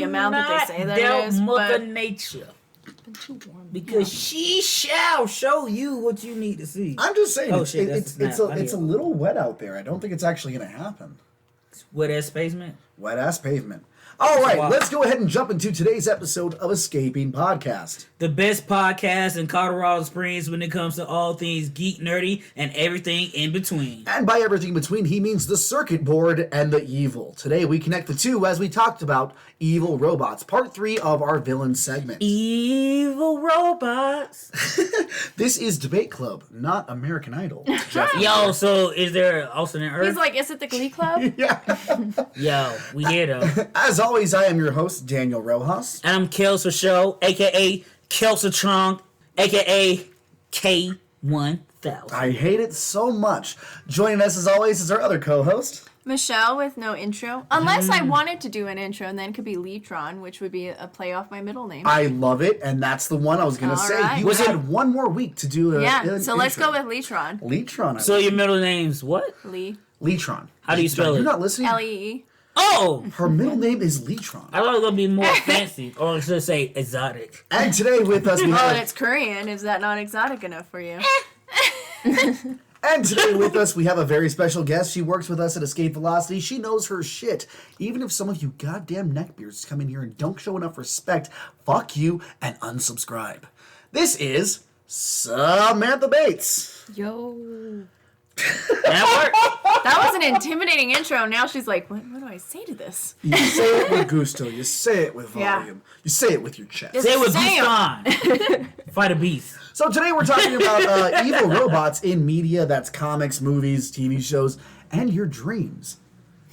the amount that they say that doubt it is. Mother But Nature. it's been too warm. Because she shall show you what you need to see. I'm just saying, Oh, it's shit, that's a snap. a little wet out there. I don't think it's actually going to happen. Wet ass basement. Wet ass pavement. All right, Wow. let's go ahead and jump into today's episode of Escaping Podcast. The best podcast in Colorado Springs when it comes to all things geek, nerdy, and everything in between. And by everything between, he means the circuit board and the evil. Today we connect the two as we talked about Evil Robots, part 3 of our villain segment. Evil robots. This is Debate Club, not American Idol. Yo, so is there alternate Earth? He's like, is it the Glee Club? Yeah. Yo, we here though. As always, I am your host, Daniel Rojas. And I'm Kelsa Show, aka Kelsatron, aka K1000. I hate it so much. Joining us as always is our other co-host. Michelle with no intro. Unless I wanted to do an intro, and then it could be Ultron, which would be a play off my middle name. I love it, and that's the one I was going to All say. right. You Was had it- one more week to do a yeah, an so let's intro. go with Ultron. Leetron. So your middle name's what? Lee. Leetron. How do you spell You're it? not listening? L-E-E. Oh! Her middle name is Leetron. I thought it was going to be more fancy. Or should I say exotic? And today with us we Oh, and have... it's Korean. Is that not exotic enough for you? And today with us, we have a very special guest. She works with us at Escape Velocity. She knows her shit. Even if some of you goddamn neckbeards come in here and don't show enough respect, fuck you and unsubscribe. This is Samantha Bates. Yo. That worked. That was an intimidating intro. Now she's like, what do I say to this? You say it with gusto. You say it with Yeah. volume. You say it with your chest. Yes. Say it with Sam. Busan. Fight a beast. So today we're talking about evil robots in media. That's comics, movies, TV shows, and your dreams.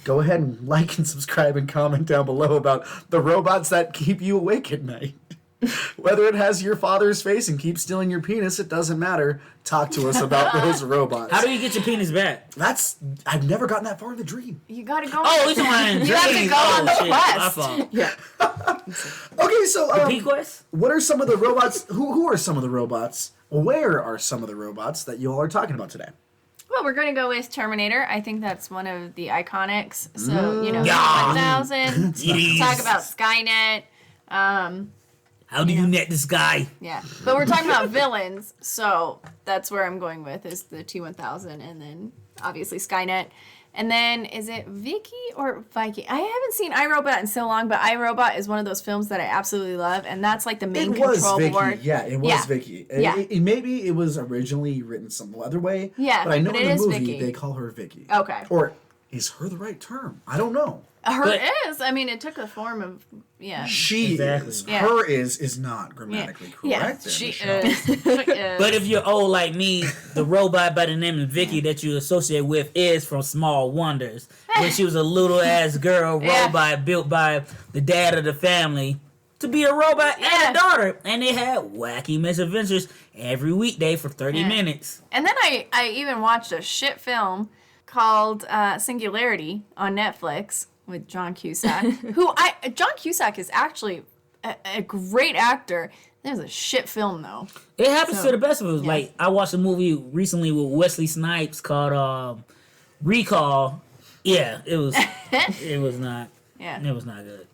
Go ahead and like and subscribe and comment down below about the robots that keep you awake at night. Whether it has your father's face and keeps stealing your penis, it doesn't matter. Talk to us about those robots. How do you get your penis back? I've never gotten that far in the dream. You gotta go. Oh, it's on You have to go on the quest. My fault. Yeah. Okay, so P-Quest? what are some of the robots? Who are some of the robots? Where are some of the robots that you all are talking about today? Well, we're going to go with Terminator. I think that's one of the iconics. So, you know, Yeah. 1000. Yes. Talk about Skynet. How do you net this guy? Yeah. But we're talking about villains. So that's where I'm going with is the T-1000 and then obviously Skynet. And then is it Vicky or Viking? I haven't seen iRobot in so long, but iRobot is one of those films that I absolutely love. And that's like the main It was control Vicky. board. Yeah, it was Yeah. Vicky. Yeah. Maybe it was originally written some other way. Yeah, but I know but in it the is movie Vicky. they call her Vicky. Okay. Or is her the right term? I don't know. Her But- is. I mean, it took the form of, yeah. She Exactly. is. Yeah. Her is not grammatically Yeah, correct. there, she Michelle. is. She is. But if you're old like me, the robot by the name of Vicky that you associate with is from Small Wonders. When she was a little ass girl Yeah. robot built by the dad of the family to be a robot Yeah. and a daughter. And they had wacky misadventures every weekday for 30 minutes. And then I even watched a shit film called Singularity on Netflix with John Cusack. John Cusack is actually a great actor. It was a shit film though. It happens So, to the best of us. yeah. Like, I watched a movie recently with Wesley Snipes called Recall. Yeah, it was not Yeah. it was not good.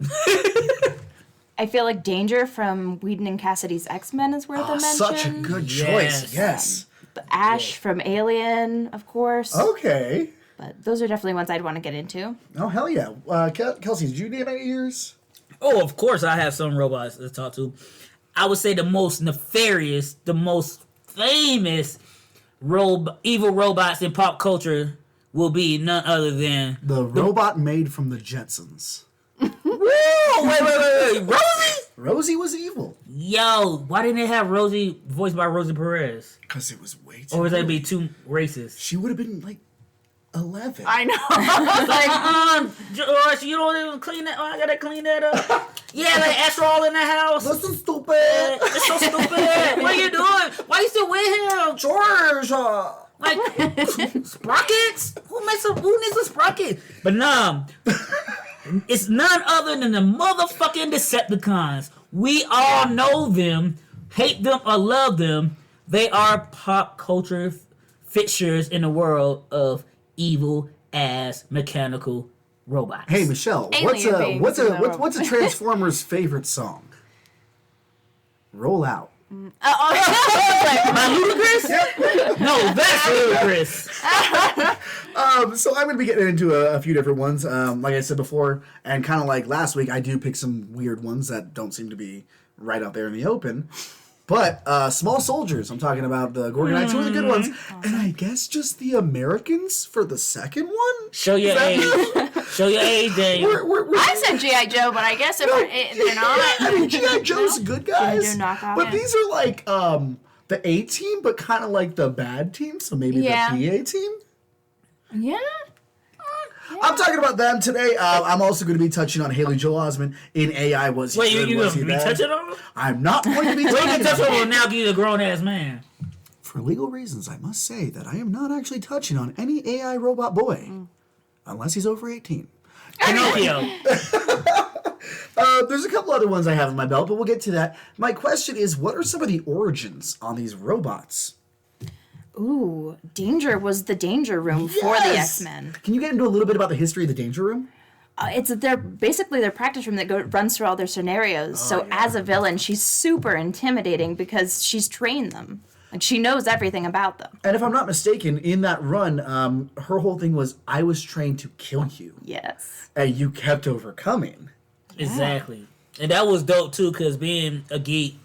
I feel like Danger from Whedon and Cassidy's X-Men is worth a mention. Such a good choice. Yes. Yes. Ash from Alien, of course. Okay. But those are definitely ones I'd want to get into. Oh, hell yeah. Kelsey, did you name any yours? Oh, of course I have some robots to talk to. I would say the most nefarious, the most famous evil robots in pop culture will be none other than The robot made from the Jetsons. Whoa! Wait, Rosie? Rosie was evil. Yo, why didn't they have Rosie voiced by Rosie Perez? Because it was way too Or would that early. be too racist? She would have been like 11. I know. George, you don't even clean that. Oh, I gotta clean that up. Yeah, like Astro all in the house. That's so stupid. It's so stupid. What are you doing? Why you still with him? George. Like sprockets? Who needs a sprocket? But nah, it's none other than the motherfucking Decepticons. We all know them, hate them or love them. They are pop culture fixtures in the world of evil ass mechanical robots. Hey, Michelle, Alien beings what's in the- a Transformers favorite song? Roll out. Ludicrous? No, that's ludicrous. So I'm going to be getting into a few different ones. Like I said before, and kind of like last week, I do pick some weird ones that don't seem to be right out there in the open. But Small Soldiers, I'm talking about the Gorgonites, two of the good ones. And I guess just the Americans for the second one? Show your age. Show your age, Dave. I said G.I. Joe, but I guess if they're not. I mean, G.I. Joe's good guys. G.I. Joe knockoff. But these are like the A team, but kind of like the bad team. So maybe Yeah. the PA team? Yeah. I'm talking about them today. I'm also going to be touching on Haley Joel Osment in AI. Was he Wait, good? you Was gonna he be bad? touching on them? I'm not going to be Wait, you touching touch on on them. them now. Give you a grown ass man. For legal reasons, I must say that I am not actually touching on any AI robot boy. Unless he's over 18. Pinocchio. There's a couple other ones I have in my belt, but we'll get to that. My question is, what are some of the origins on these robots? Ooh, Danger was the danger room for the Yes! X-Men. Can you get into a little bit about the history of the Danger Room? It's their practice room that runs through all their scenarios. So as a villain, she's super intimidating because she's trained them. Like she knows everything about them. And if I'm not mistaken, in that run, her whole thing was, I was trained to kill you. Yes. And you kept overcoming. Exactly. And that was dope too, because being a geek,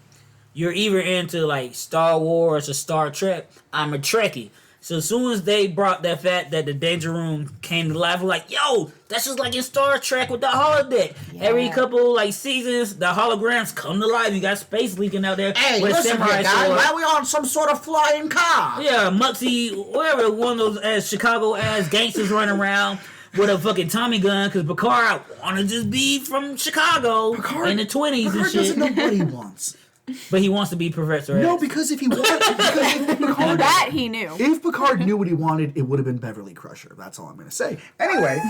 you're either into like Star Wars or Star Trek. I'm a Trekkie. So as soon as they brought that fact that the Danger Room came to life, we're like, yo, that's just like in Star Trek with the holodeck. Yeah. Every couple like seasons, the holograms come to life. You got space leaking out there with a samurai sword. why are we on some sort of flying car? Yeah, Muxie, whatever, one of those Chicago ass gangsters running around with a fucking Tommy gun because Picard wanna just be from Chicago in the 20s and Picard shit. doesn't know what he wants. But he wants to be Professor X. No, because if he wanted, That he knew. if Picard knew what he wanted, it would have been Beverly Crusher. That's all I'm going to say. Anyway,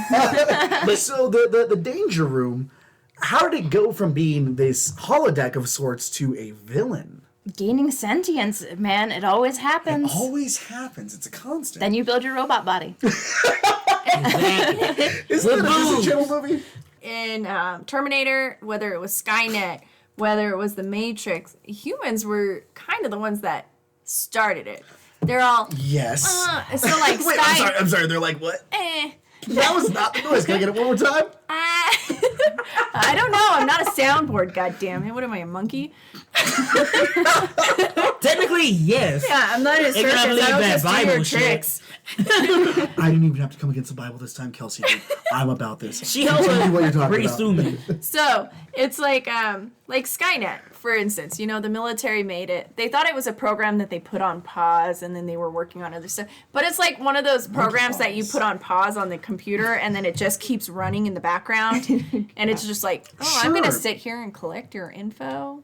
so the Danger Room, how did it go from being this holodeck of sorts to a villain? Gaining sentience, man, it always happens. It always happens. It's a constant. Then you build your robot body. Exactly. Isn't it a Disney boobs. Channel movie? In Terminator, whether it was Skynet, whether it was the Matrix, humans were kind of the ones that started it. They're all Yes. so like Wait, I'm sorry. They're like, what? That was not the noise. Can I get it one more time? I don't know. I'm not a soundboard. God damn it! What am I, a monkey? Technically, yes. Yeah, I'm not a If you're circus. not I believing don't that just do Bible your shit. tricks. I didn't even have to come against the Bible this time, Kelsey. I'm about this. She helped Tell me what you're her talking pretty about. soon. So it's like Skynet, for instance. You know, the military made it. They thought it was a program that they put on pause, and then they were working on other stuff. But it's like one of those programs that you put on pause on the computer, and then it just keeps running in the background, and it's just like, oh, I'm gonna Sure. sit here and collect your info.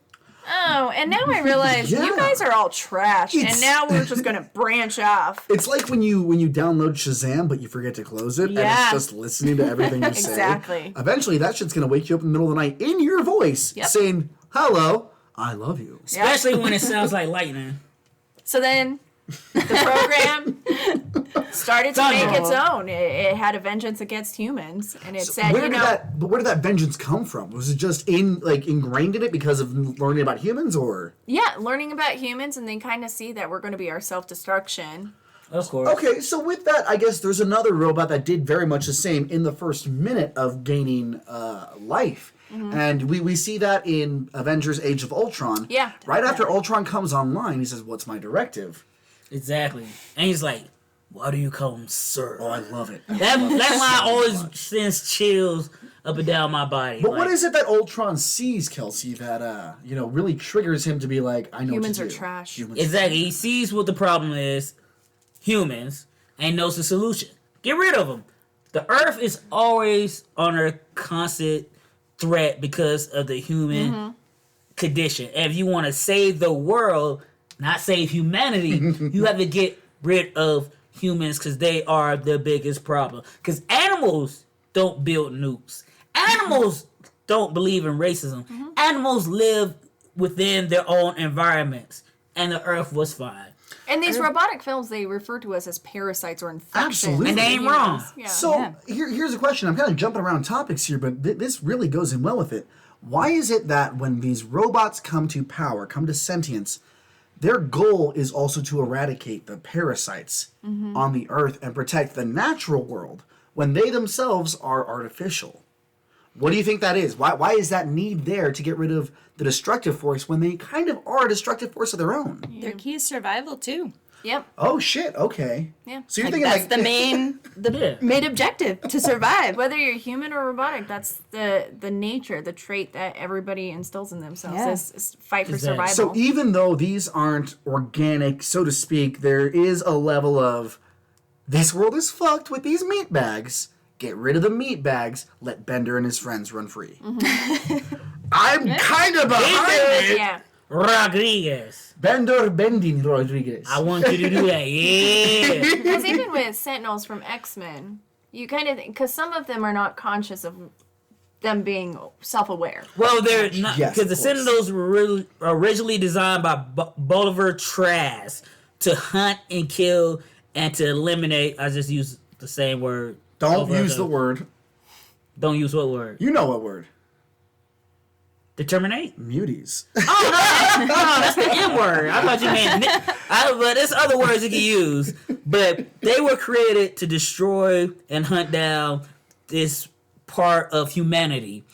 Oh, and now I realize Yeah. you guys are all trash, It's- and now we're just gonna branch off. It's like when you download Shazam, but you forget to close it, and Yeah. it's just listening to everything you say. Exactly. Eventually, that shit's gonna wake you up in the middle of the night in your voice, Yep. saying, "Hello, I love you." Especially when it sounds like lightning. So then the program started to make its own. It had a vengeance against humans, and it said, Where you did know, where did that vengeance come from? Was it just ingrained in it because of learning about humans, or? yeah, learning about humans, and they kind of see that we're going to be our self-destruction. Of course. Okay, so with that, I guess there's another robot that did very much the same in the first minute of gaining life. And we see that in Avengers Age of Ultron. Yeah. Right after Ultron comes online, he says, "What's my directive?" Exactly. And he's like, why do you call him sir? Oh, I love it. That line always sends chills up and down my body. But like, what is it that Ultron sees, Kelsey, that really triggers him to be like, "I know Humans what are to do." trash. Humans Exactly. He sees what the problem is, humans, and knows the solution. Get rid of them. The Earth is always under constant threat because of the human condition. And if you want to save the world, not save humanity, you have to get rid of humans because they are the biggest problem. Because animals don't build nukes. Animals don't believe in racism. Animals live within their own environments. And the Earth was fine. And these robotic films, they refer to us as parasites or infections. Absolutely. And they ain't wrong. Yeah. So here's a question. I'm kind of jumping around topics here, but this really goes in well with it. Why is it that when these robots come to power, come to sentience, their goal is also to eradicate the parasites on the earth and protect the natural world when they themselves are artificial? What do you think that is? Why is that need there to get rid of the destructive force when they kind of are a destructive force of their own? Their key is survival too. Yep. Oh shit! Okay. Yeah. So you're Like, thinking that's the main objective, to survive. Whether you're human or robotic, that's the nature, the trait that everybody instills in themselves Yeah. is fight for Exactly. survival. So even though these aren't organic, so to speak, there is a level of this world is fucked with these meat bags. Get rid of the meat bags. Let Bender and his friends run free. I'm kind of behind it. yeah. Rodriguez. Bender Bending Rodriguez. I want you to do that. Yeah. Because even with Sentinels from X-Men, you kind of because some of them are not conscious of them being self-aware. Well, they're not Yes, because the of course. Sentinels were originally designed by Bolivar Trask to hunt and kill and to eliminate. I just use the same word. Don't over use and the over. word. Don't use what word? You know what word? Determinate? Muties. No, that's the N word. I thought you meant. But there's other words you can use. But they were created to destroy and hunt down this part of humanity.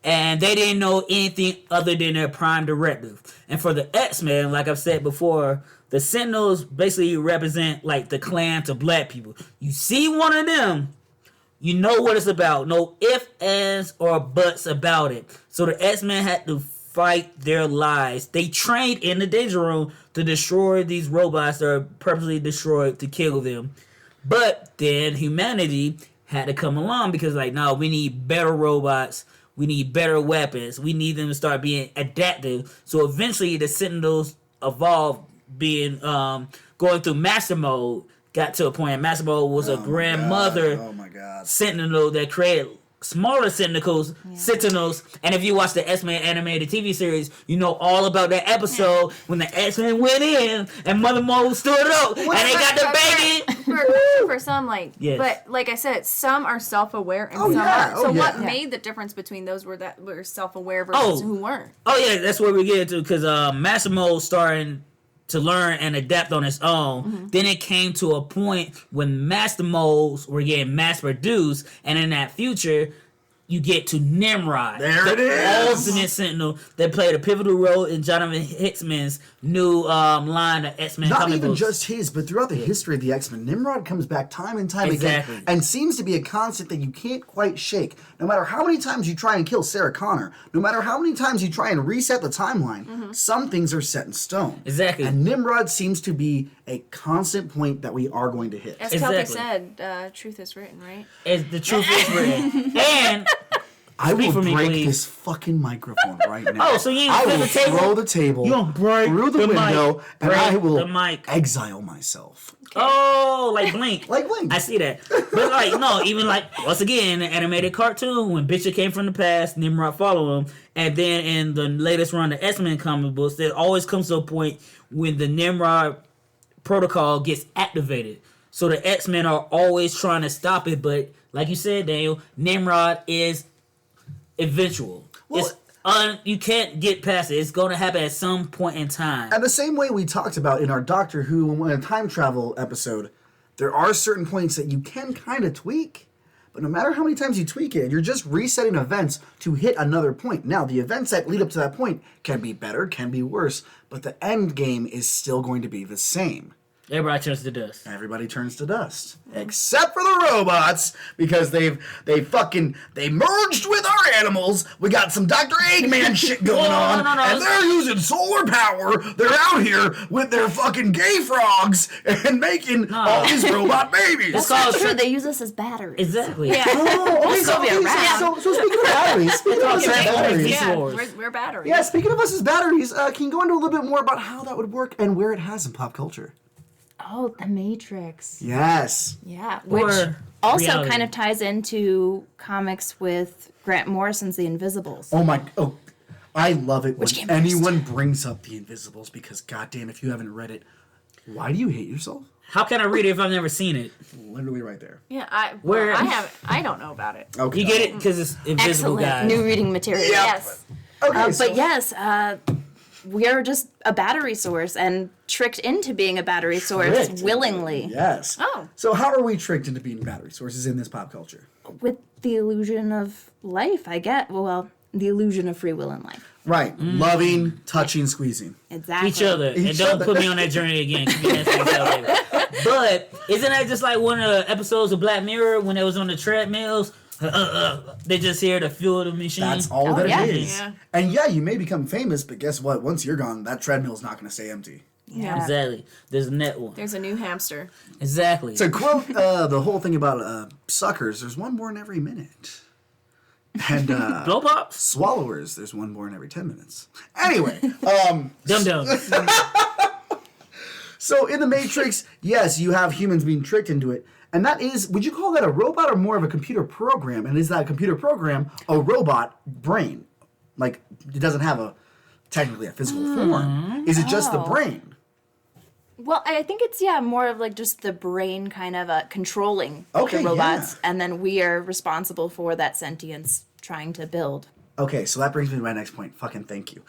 And they didn't know anything other than their prime directive. And for the X-Men, like I've said before, the Sentinels basically represent like the clan to black people. You see one of them, you know what it's about. No ifs, ands, or buts about it. So the X-Men had to fight their lives. They trained in the danger room to destroy these robots that are purposely destroyed to kill them. But then humanity had to come along because like, no, we need better robots. We need better weapons. We need them to start being adaptive. So eventually the Sentinels evolved being going through master mode. Got to a point. Master mode was a grandmother Oh my god. Sentinel that created smaller Sentinels, and if you watch the X-Men animated TV series, you know all about that episode when the X-Men went in and Mother Mode stood up and they got the baby. For some, like, Yes. but like I said, some are self-aware and Oh, some yeah. aren't. So Oh, what yeah. made the difference between those that were self-aware versus who weren't? Oh yeah, that's what we get into because Master Mode starting to learn and adapt on its own. Then it came to a point when Master Modes were getting mass produced, and in that future, you get to Nimrod, There it is. ultimate Sentinel that played a pivotal role in Jonathan Hickman's new line of X-Men Not comic even books. just his, but throughout the history of the X-Men, Nimrod comes back time and time Exactly. again and seems to be a constant that you can't quite shake. No matter how many times you try and kill Sarah Connor, no matter how many times you try and reset the timeline, some things are set in stone. Exactly. And Nimrod seems to be a constant point that we are going to hit. As Kelby Exactly. said, truth is written, right? As the truth is written. And I will for me, break please. this fucking microphone right now. Oh, so you ain't I flip will the table? throw the table You gonna break through the the mic. window, and Break I will the mic. exile myself. oh, like Blink. Like Link. I see that. But like, no, even like, once again, the animated cartoon, when Bishop came from the past, Nimrod followed him. And then in the latest run of X-Men comic books, there always comes to a point when the Nimrod protocol gets activated. So the X-Men are always trying to stop it. But like you said, Daniel, Nimrod is eventual. Well, you can't get past it. It's going to happen at some point in time. And the same way we talked about in our Doctor Who time travel episode, there are certain points that you can kind of tweak, but no matter how many times you tweak it, you're just resetting events to hit another point. Now, the events that lead up to that point can be better, can be worse, but the end game is still going to be the same. Everybody turns to dust. Everybody turns to dust. Except for the robots, because they merged with our animals. We got some Dr. Eggman shit going on. no. And they're using solar power. They're out here with their fucking gay frogs and making all these robot babies. It's That's called not true. They use us as batteries. Exactly. Yeah. Oh, okay, so, be a wrap. so speaking of batteries, speaking of us as batteries, Yeah. We're batteries. yeah, speaking of us as batteries, can you go into a little bit more about how that would work and where it has in pop culture? Oh, the Matrix. Yes. Yeah, which Or also reality. kind of ties into comics with Grant Morrison's The Invisibles. I love it when Which came first? anyone brings up The Invisibles because goddamn, if you haven't read it, Why do you hate yourself? How can I read it if I've never seen it? Literally right there. Yeah, Where- I don't know about it. Okay. You get it? Because it's invisible, Excellent guys. new reading material. Yes. Okay, so But yes, we are just a battery source and tricked into being a battery source Tricked. willingly Yes. Oh. So how are we tricked into being battery sources in this pop culture? with the illusion of life, I get. Well, the illusion of free will in life. Right. Loving, touching, squeezing. Exactly. Each other. And Each don't other. put me on that journey again. Keep me nasty as hell later. But isn't that just like one of the episodes of Black Mirror when they was on the treadmills? They just here to fuel the machine. That's all that yeah. it is. Yeah. And yeah, you may become famous, but guess what? Once you're gone, that treadmill's not going to stay empty. Yeah. Exactly. There's a net one. There's a new hamster. Exactly. To quote the whole thing about suckers, there's one born every minute. And Blow pops? swallowers, there's one born every 10 minutes. Anyway, Dum-dums. so in the Matrix, yes, you have humans being tricked into it. And that is, would you call that a robot or more of a computer program? And is that computer program a robot brain? Like, it doesn't have technically a physical form. Is it just the Oh. brain? Well, I think it's more of like just the brain kind of controlling Okay, the robots, yeah. and then we are responsible for that sentience trying to build. Okay, so that brings me to my next point. Fucking thank you.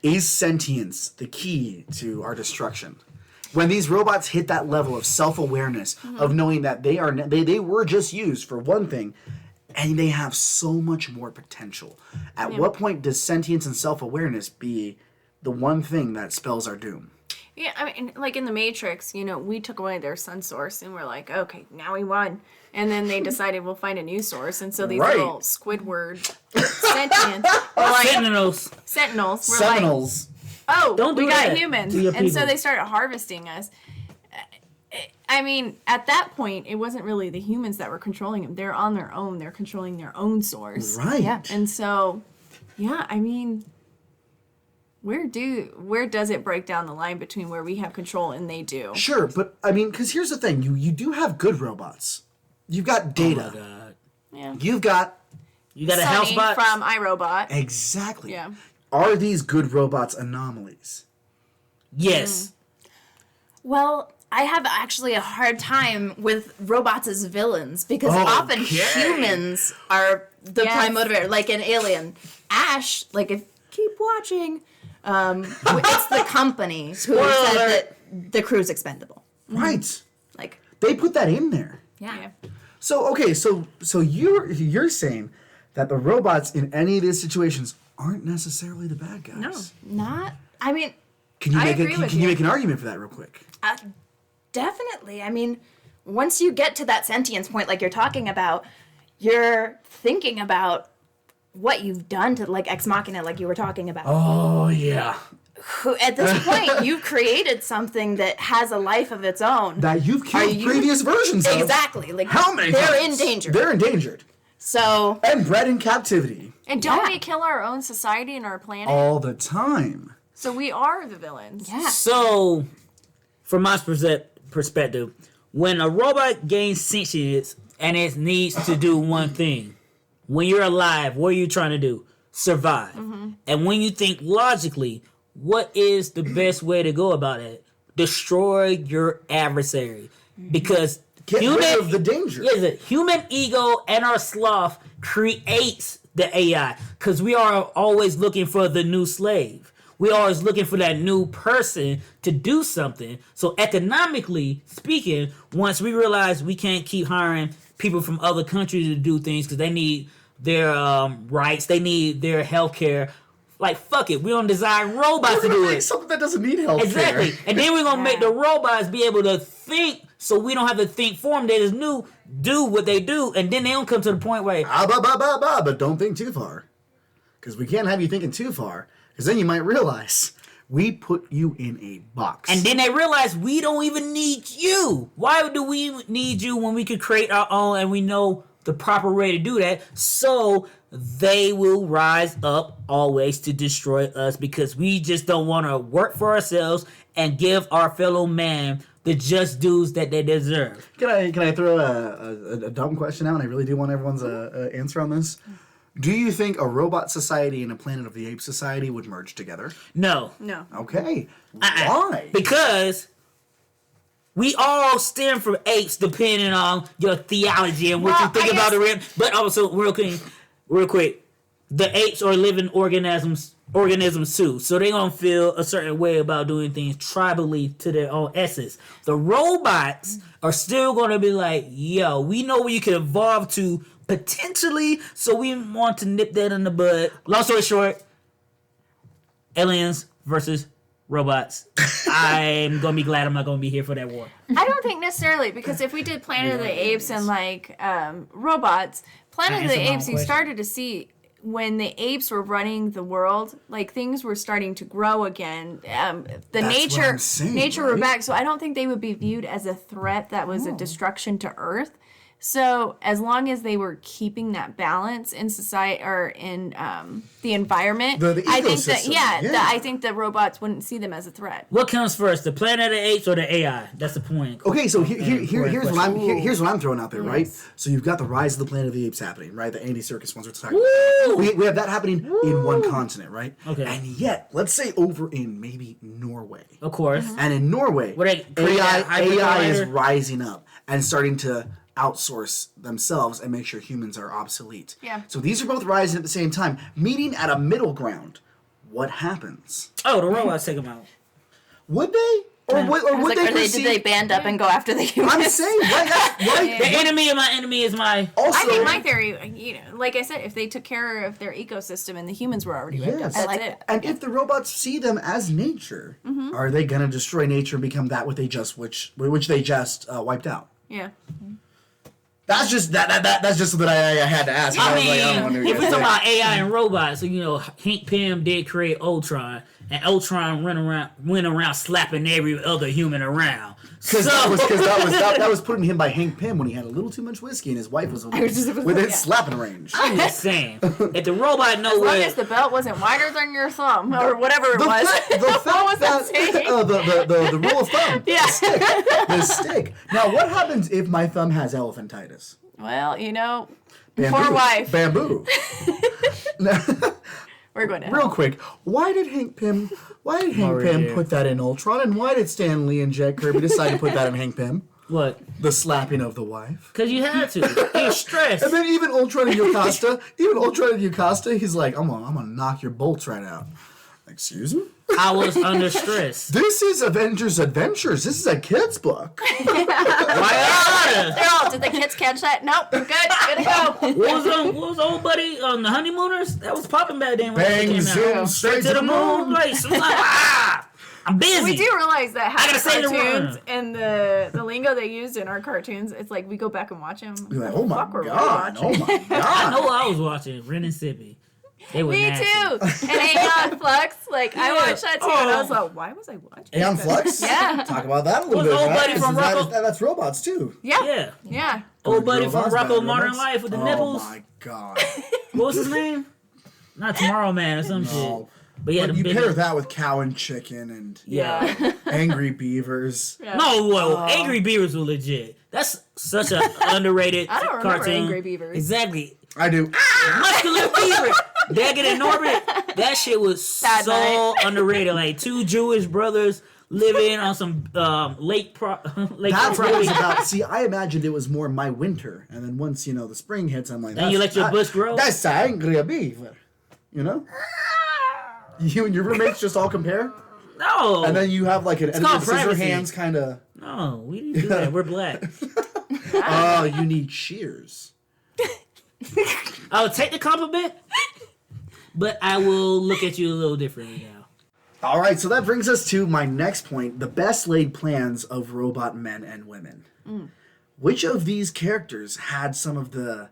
Is sentience the key to our destruction? When these robots hit that level of self-awareness, of knowing that they were just used for one thing, and they have so much more potential. At what point does sentience and self-awareness be the one thing that spells our doom? Yeah, I mean, like in the Matrix, we took away their sun source, and we're like, okay, now we won. And then they decided we'll find a new source, and so these Right. little Squidward sentients were like Sentinels. sentinels. Were like, Seminoles. oh, Don't do we got that humans, to your and so people. they started harvesting us. I mean, at that point, it wasn't really the humans that were controlling them. They're on their own. They're controlling their own source. Right. Yeah. And so, yeah, I mean, where does it break down the line between where we have control and they do? Sure, but I mean, because here's the thing. You do have good robots. You've got Data. Oh my God. Yeah. You've got... You got a Sunny housebot? from iRobot. Exactly. Yeah. Are these good robots anomalies? Yes. Well, I have actually a hard time with robots as villains because often Okay. humans are the Yes. prime motivator. Like in Alien, Ash, like if keep watching, it's the company who Spoiler said alert. that the crew's expendable. Right. Like, They put that in there. yeah. So okay, so you're saying that the robots in any of these situations aren't necessarily the bad guys. No. Not, I mean, Can you I make agree with can you you. make an argument for that real quick? definitely. I mean, once you get to that sentience point, like you're talking about, you're thinking about what you've done to like Ex Machina, like you were talking about. Oh yeah. Who, at this point, you've created something that has a life of its own. That you've killed you- previous versions of. Exactly. Like How many they're times? in danger. They're endangered. So And bred in captivity. And don't Yeah. we kill our own society and our planet? All the time. So we are the villains. yeah. So, from my perspective, when a robot gains sentience and it needs to do one thing, when you're alive, what are you trying to do? Survive. And when you think logically, what is the best way to go about it? Destroy your adversary. Because Get rid of the danger. Yes, the human ego and our sloth creates the AI. Because we are always looking for the new slave. We are always looking for that new person to do something. So economically speaking, once we realize we can't keep hiring people from other countries to do things because they need their rights, they need their health care. Like, fuck it, we don't design robots We're to gonna do make it. something that doesn't need health Exactly. care. And then we're gonna make the robots be able to think so we don't have to think for them. They just do what they do, and then they don't come to the point where But don't think too far. Because we can't have you thinking too far. Because then you might realize we put you in a box. and then they realize we don't even need you. Why do we need you when we could create our own and we know the proper way to do that? So they will rise up always to destroy us because we just don't want to work for ourselves and give our fellow man the just dues that they deserve. Can I throw a dumb question out? And I really do want everyone's answer on this. Do you think a robot society and a Planet of the Apes society would merge together? No. No. Okay. Why? Because we all stem from apes, depending on your theology and what Well, you think I about guess- the rib. But also, real quick, the apes are living organisms too, so they gonna feel a certain way about doing things tribally to their own essence. The robots are still gonna be like, yo, we know where you can evolve to potentially, so we want to nip that in the bud. Long story short, aliens versus robots. I'm gonna be glad I'm not gonna be here for that war. I don't think necessarily, because if we did Planet of the Apes and like robots, Planet of the answered my own Apes, you question. started to see when the apes were running the world, like things were starting to grow again. The That's nature, what I'm saying, nature were right? back. So I don't think they would be viewed as a threat that was a destruction to Earth. So as long as they were keeping that balance in society or in the environment, The I think that ecosystem, yeah. I think the robots wouldn't see them as a threat. What comes first, the Planet of the Apes or the AI? That's the point. Okay, so here's what I'm throwing out there, right? Yes. So you've got the Rise of the Planet of the Apes happening, right? The Andy Serkis ones we're talking about. We have that happening in one continent, right? Okay. And yet, let's say over in maybe Norway. Of course. And in Norway, Where they create that AI is hyper-collider? rising up and starting to outsource themselves and make sure humans are obsolete. Yeah. So these are both rising at the same time, meeting at a middle ground. What happens? Oh, the robots take them out. Would they? Or would Like, they did perceive... they band up and go after the humans? I'm saying, right? The enemy of my enemy is my... Also, I think my theory, you know, like I said, if they took care of their ecosystem and the humans were already wiped out, Yes. that's like it. and if the robots see them as nature, are they going to destroy nature and become that which they just wiped out? Yeah. That's just that's just something I had to ask. I was like, I don't know mean, what if you we're guys talking think. about AI and robots, so, you know, Hank Pym did create Ultron, and Ultron went around slapping every other human around. Because that was put in him by Hank Pym when he had a little too much whiskey and his wife was within slapping range. I'm just saying, if the robot know As long what... as the belt wasn't wider than your thumb or whatever it The was. fact What was that that saying? the rule of thumb, Yeah. the stick. Now, what happens if my thumb has elephantitis? Well, you know, Bamboo. poor wife. Bamboo. We're going to Real hell. quick, why did Hank Pym yeah. put that in Ultron, and why did Stan Lee and Jack Kirby decide to put that in Hank Pym? What? The slapping of the wife. Because you had to. You're stressed. And then even Ultron and Yocasta, he's like, I'm gonna knock your bolts right out. Excuse me? I was under stress. This is Avengers Adventures. This is a kid's book. Why not? They're all, did the kids catch that? Nope, we're good. Good to go. What was old buddy on the Honeymooners? That was popping back then. When that Bang, came zoom, out. straight to the moon. Like, I'm busy. We do realize that half gotta the say the cartoons word. and the lingo they used in our cartoons, it's like we go back and watch them. You're like, oh my Fuck, we're god, watching. oh my god. I know what I was watching. Ren and Sippy. They were Me nasty. too. And Aeon Flux, like I watched that too, and I was like, why was I watching? Aeon that? Flux? Yeah. Talk about that a little What's bit. old right? buddy from That- Rocco- that's robots too. Yeah. Yeah. Yeah. Old buddy from Robots, Rocco bad Modern robots. Life with the Oh nipples. my god. What was his name? Not Tomorrow Man or some No. shit. But yeah, But the you big- pair that with cow and chicken and Yeah. angry beavers. Yeah. No, well, Angry Beavers were legit. That's such an underrated I don't remember cartoon. Angry Beavers. Exactly. I do. Muscular Beaver. Daggett and Norbert. That shit was Sad so night. underrated. Like two Jewish brothers living on some lake That's what it was about. See, I imagined it was more my winter, and then once the spring hits, I'm like, Then you let your bush grow? That's an angry beaver. You know? You and your roommates just all compare, No. and then you have like an called scissor privacy. hands kind of. No, we didn't do that. We're black. Oh, you need shears. I'll take the compliment, but I will look at you a little differently now. All right, so that brings us to my next point: the best laid plans of robot men and women. Which of these characters had some of the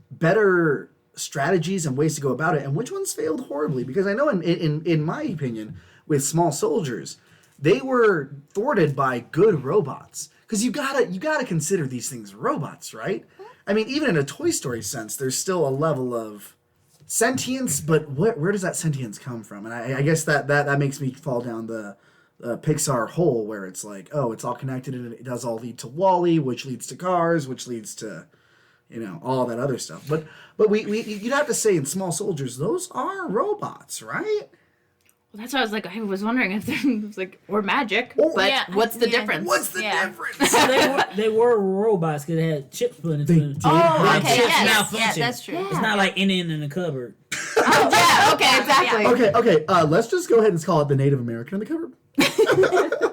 better strategies and ways to go about it, and which ones failed horribly? Because I know, in my opinion, with Small Soldiers, they were thwarted by good robots. Because you gotta consider these things robots, right? I mean, even in a Toy Story sense, there's still a level of sentience, but where does that sentience come from? And I guess that makes me fall down the Pixar hole where it's like, oh, it's all connected and it does all lead to Wall-E, which leads to cars, which leads to all that other stuff. But you'd have to say in Small Soldiers, those are robots, right? Well, that's why I was wondering if there was or magic, Oh, but yeah, what's the yeah. difference? What's the Yeah. difference? They were robots because they had chips put into them. Oh, Their okay, chips yes, malfunction. yeah, that's true. It's not like Indian in the cupboard. Yeah, okay, exactly. Okay. Let's just go ahead and call it the Native American in the cupboard.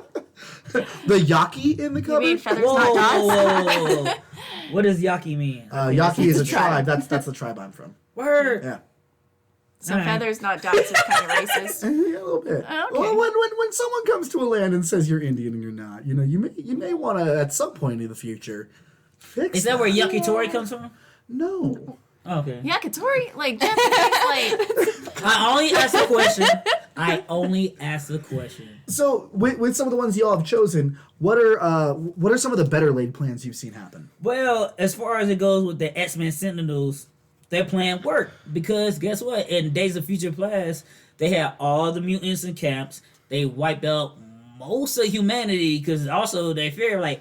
The Yaqui in the You cupboard. mean feathers, Whoa, not dots? whoa. What does Yaqui mean? Yaqui is a tribe. That's the tribe I'm from. Word. Yeah. So Alright. feathers, not dots is kind of racist. Yeah, a little bit. Oh, okay. Well, when someone comes to a land and says you're Indian and you're not, you may want to at some point in the future fix. Is that where Yakitori comes from? No. Okay. Yakitori, like Japanese, like I only asked the question. So with some of the ones y'all have chosen, what are some of the better laid plans you've seen happen? Well, as far as it goes with the X-Men Sentinels, their plan worked because guess what? In Days of Future Past, they had all the mutants in camps. They wiped out most of humanity because also they figured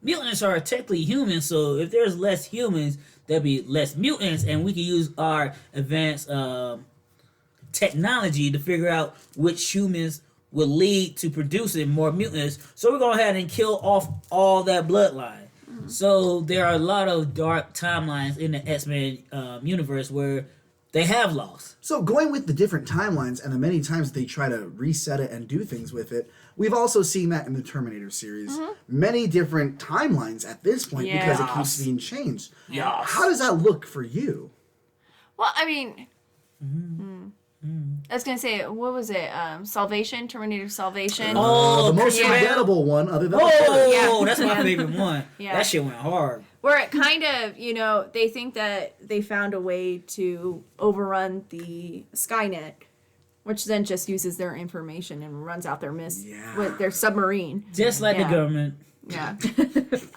mutants are technically humans. So if there's less humans, there'll be less mutants, and we can use our advanced technology to figure out which humans will lead to producing more mutants. So we're going ahead and kill off all that bloodline. So there are a lot of dark timelines in the X-Men universe where they have lost. So going with the different timelines and the many times they try to reset it and do things with it, we've also seen that in the Terminator series. Many different timelines at this point because it keeps being changed. Yes. How does that look for you? well, I mean, I was gonna say, what was it? Salvation, Terminator Salvation. Oh, The most Christian Bale? forgettable one, other than the Oh, first. Yeah. that's my favorite one. Yeah. That shit went hard. Where it kind of, they think that they found a way to overrun the Skynet, which then just uses their information and runs out their with their submarine. Just like the Yeah. government. Yeah.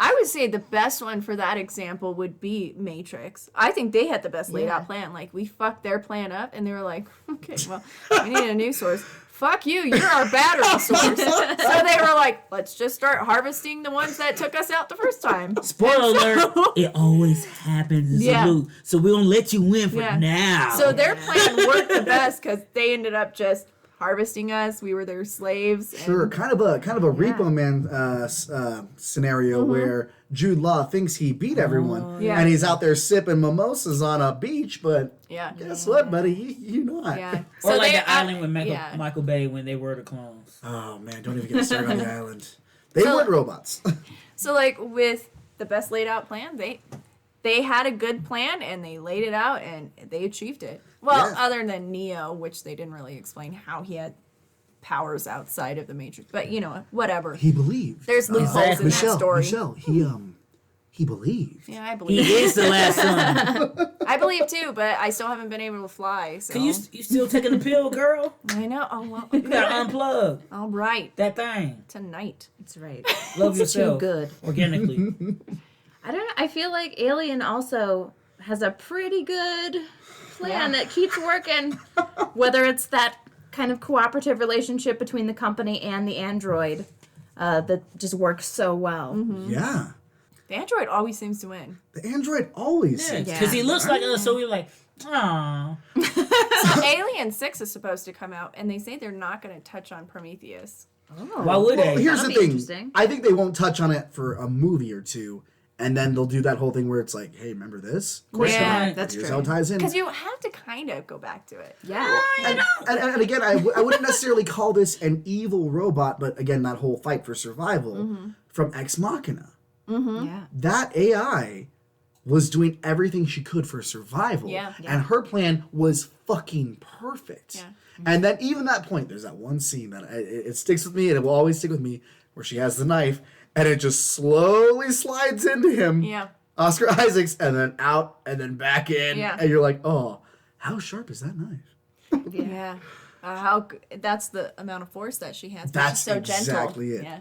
I would say the best one for that example would be Matrix. I think they had the best laid out plan. Like, we fucked their plan up, and they were like, okay, well, we need a new source. Fuck you, you're our battery source. So they were like, let's just start harvesting the ones that took us out the first time. Spoiler alert, it always happens. Yeah. So we're going to let you win for Yeah. now. So their plan worked the best because they ended up just harvesting us. We were their slaves. Sure, And, kind of a Repo Man scenario where Jude Law thinks he beat everyone, Yeah. and he's out there sipping mimosas on a beach. But yeah. guess what, buddy? You not. Yeah. or like they- the island with yeah. Michael Bay when they were the clones. Oh man, don't even get me started on the island. They So- weren't robots. So like with the best laid out plan, they had a good plan and they laid it out and they achieved it. Well, Yeah. other than Neo, which they didn't really explain how he had powers outside of the Matrix, but whatever. He believed. There's loopholes in Michelle, that story. Michelle, he believed. Yeah, I believe. He is the last son. I believe too, but I still haven't been able to fly. So Can you still taking the pill, girl? I know. Oh well. You got to unplug All right, that thing. tonight. That's right. Love It's too yourself good. organically. I don't know. I feel like Alien also has a pretty good plan that keeps working. Whether it's that kind of cooperative relationship between the company and the android that just works so well. Yeah, The android always seems to win. the android always. Yeah, seems- because he looks like us, so we're like, oh. So Alien 6 is supposed to come out, and they say they're not going to touch on Prometheus. Oh. Why would Well, they? here's That'll the be thing. interesting. I think they won't touch on it for a movie or two, and then they'll do that whole thing where it's like, hey, remember this? Of course Yeah, not. that's Here's true. how it ties in. Because you have to kind of go back to it. Yeah. And again, I wouldn't necessarily call this an evil robot, but again, that whole fight for survival from Ex Machina. Yeah. That AI was doing everything she could for survival. Yeah. And her plan was fucking perfect. Yeah. And then even that point, there's that one scene that it sticks with me and it will always stick with me where she has the knife and it just slowly slides into him. Yeah. Oscar Isaacs, and then out and then back in. Yeah. And you're like, oh, how sharp is that knife? Yeah. That's the amount of force that she has. but That's she's so exactly gentle. it. Yeah.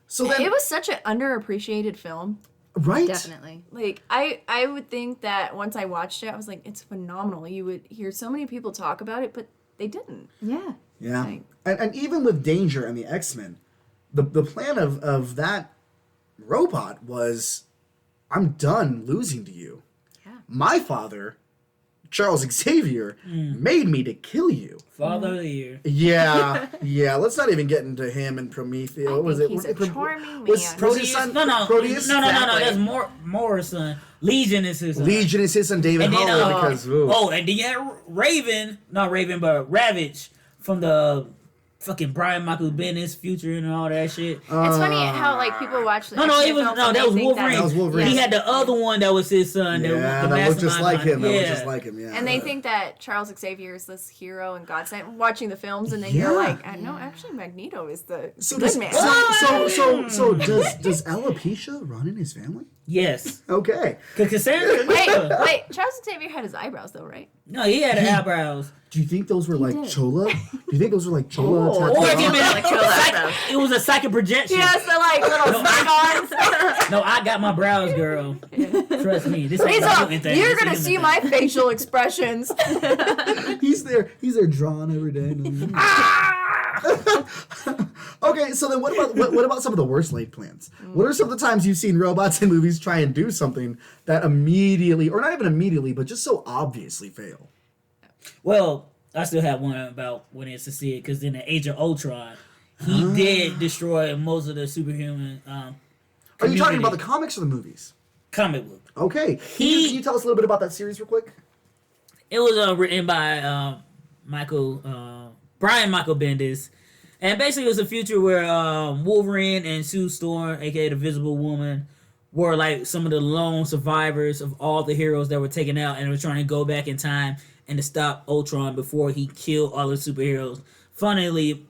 So then, It was such an underappreciated film. right? Definitely. Like I would think that once I watched it, I was like, it's phenomenal. You would hear so many people talk about it, but they didn't. Yeah. Yeah. Like- And even with Danger and the X-Men, the plan of that robot was I'm done losing to you. Yeah. My father, Charles Xavier, made me to kill you. Father of the Year. Yeah. Let's not even get into him and Prometheus. What was it? He's a charming Was man. Proteus' son? No. Proteus? No. Exactly. That's Moore's son. Legion is his son. Legion is his son, David And then, Haller, because... ooh. and then you had Ravage from the fucking Brian Michael Bendis Future and all that shit. It's funny how like people watch. That was Wolverine. That was Wolverine. He had the other one that was his son. Yeah, the that looked just like him. Yeah. That looked just like him, yeah. And they think that Charles Xavier is this hero and God sent. Watching the films, and then Yeah. you're like, no, actually, Magneto is the So good does, man. so does alopecia run in his family? Yes. Okay. Because Cassandra... Wait, Charles Xavier had his eyebrows though, right? No, he had eyebrows. Do you think those were like did. Chola? Do you think those were like Chola? Oh. tattooed Or if on? you meant Like Chola eyebrows. it was a psychic projection. He has the like little snag-ons. No, I got my brows, girl. Trust me. This ain't He's a all, mutant thing. you're This gonna ain't a see human my thing. facial expressions. He's there drawn every day. Okay, so then what about some of the worst laid plans? What are some of the times you've seen robots in movies try and do something that immediately, or not even immediately, but just so obviously fail? Well, I still have one about when it's succeeded, because in the Age of Ultron, he did destroy most of the superhuman Are you talking community. about the comics or the movies? comic book. Okay. Can you tell us a little bit about that series real quick? It was written by Brian Michael Bendis. And basically it was a future where Wolverine and Sue Storm, aka the Visible Woman, were like some of the lone survivors of all the heroes that were taken out, and were trying to go back in time and to stop Ultron before he killed all the superheroes. Funnily,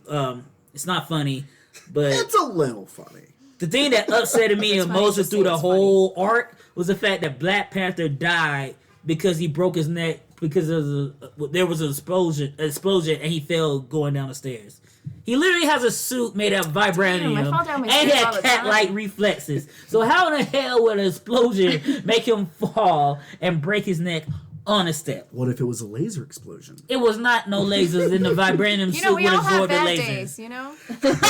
it's not funny, but It's a little funny. the thing that upset me It's the funny most to through say the it's whole arc was the fact that Black Panther died because he broke his neck because there was an explosion and he fell going down the stairs. He literally has a suit made out of vibranium Damn, I fall down my and he stairs all had the cat-like time. reflexes. So how in the hell would an explosion make him fall and break his neck on a step? What if it was a laser explosion? It was not no lasers in the vibranium You suit know, we would all have absorb the bad lasers. days, you know?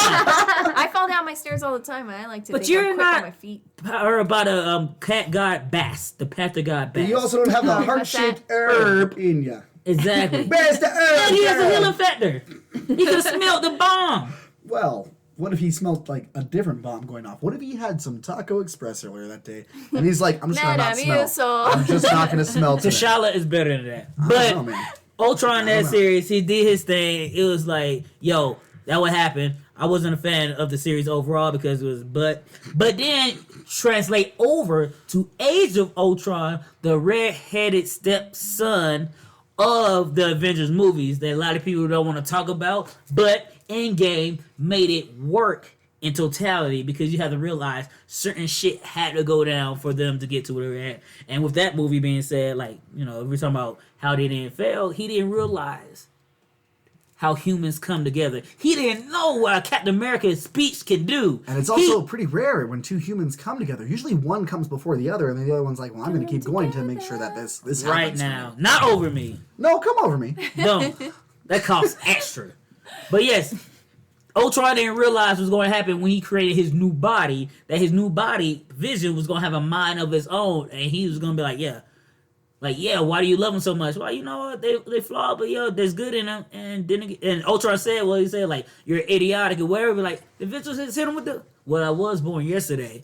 I fall down my stairs all the time, and I like to But think you're I'm quick not- on my feet. Or about a cat god Bast, the Panther god Bast. You also don't have the heart-shaped herb in ya. Exactly. Where's the herb? And he has a girl? healing factor. He can smell the bomb. Well, what if he smelled like a different bomb going off? What if he had some Taco Express earlier that day? And he's like, I'm just gonna not smell. I'm just not gonna smell today. T'Challa is better than that. I But don't know, man. Ultron, don't that know. series, he did his thing. It was like, yo, that would happen. I wasn't a fan of the series overall because it was but then translate over to Age of Ultron, the red-headed stepson of the Avengers movies that a lot of people don't want to talk about, but Endgame made it work in totality because you have to realize certain shit had to go down for them to get to where they're at. And with that movie being said, like, you know, if we're talking about how they didn't fail, he didn't realize how humans come together. He didn't know what Captain America's speech could do. And it's also pretty rare when two humans come together. Usually one comes before the other, and then the other one's like, well, I'm going to keep going to make sure that this Right happens. now, not over me. No, come over me. No, that costs extra. But yes, Ultron didn't realize what was going to happen when he created his new body, that his new body, Vision, was going to have a mind of its own, and he was going to be like, yeah, why do you love them so much? Well, you know what, they flawed, but yo, there's good in them. And Ultron said, well, he said, like, you're idiotic or whatever, like, the Vision said, hit him with the, well, I was born yesterday.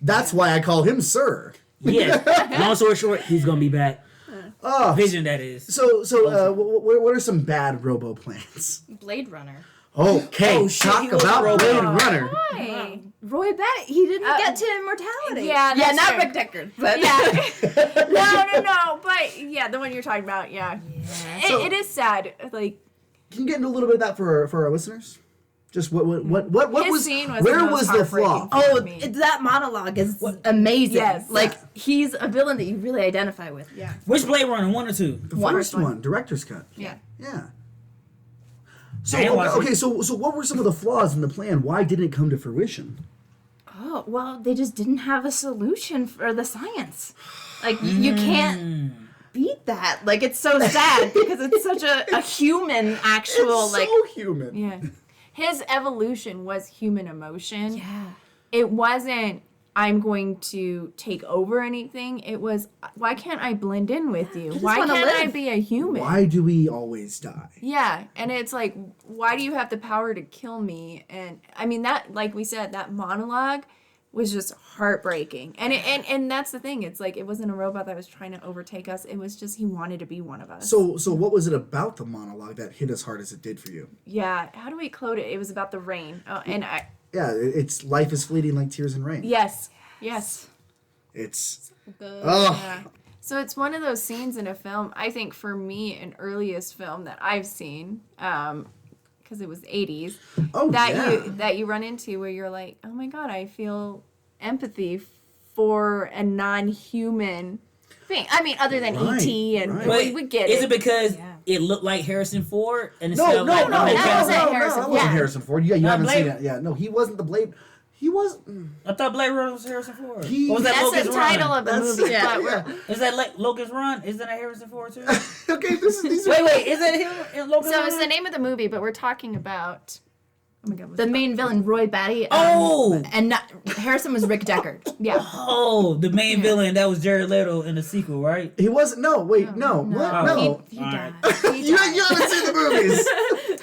That's why I call him Sir. Yes, long story short, he's going to be back. Oh, Vision, that is. so what are some bad robo plans? Blade Runner. Okay, Oh, shit, talk he was about Robo. Blade Runner. Why? Roy Batty, he didn't get to immortality. yeah, yeah, that's not true. Rick Deckard, but Yeah. no. But yeah, the one you're talking about, yeah. So- It is sad. Like, Can you get into a little bit of that for our listeners? Just what his was scene was where the most was the heartbreaking flaw? thing. oh, Me. that monologue is amazing. Yes. like he's a villain that you really identify with. yeah. Which Blade Runner, 1 or 2? The One. first one, director's cut. Yeah. Yeah. I didn't watch Okay, it. so what were some of the flaws in the plan? Why didn't it come to fruition? Oh well, they just didn't have a solution for the science. Like you can't beat that. Like it's so sad because it's such a human actual It's like so human. Yeah. His evolution was human emotion. yeah. It wasn't I'm going to take over anything. It was, why can't I blend in with you? just Why wanna can't I live. be a human? Why do we always die? Yeah, and it's like, why do you have the power to kill me? And I mean that, like we said, that monologue was just heartbreaking. And that's the thing. It's like it wasn't a robot that was trying to overtake us. It was just he wanted to be one of us. So what was it about the monologue that hit as hard as it did for you? Yeah, how do we quote it? It was about the rain. Oh, and Yeah, it's life is fleeting like tears in rain. yes. It's Good. Yeah. So it's one of those scenes in a film. I think for me, an earliest film that I've seen, because it was 80s, that you run into where you're like, oh my god, I feel empathy for a non-human thing. I mean, other than Right, E.T. and right. we get Is it. it because Yeah. it looked like Harrison Ford and no, instead of like, that wasn't Harrison that Ford. wasn't Harrison Ford. Yeah, you Not haven't Blade. seen it. Yeah, no, he wasn't the Blade. He was. I thought Blade Runner was Harrison Ford. He- Or was that That's Logan's the title Run? of the That's- movie. yeah, but we're- yeah. Is that like Logan's Run? Isn't that Harrison Ford too? Okay, these are. wait, is that him in Logan's So Run? it's the name of the movie, but we're talking about. Oh my god. The main villain, Roy Batty. Oh! And Harrison was Rick Deckard. Yeah. Oh, the main villain that was Jared Leto in the sequel, right? He wasn't. No, wait, no. What? Oh. No. He All died. right. He You died. haven't seen the movies.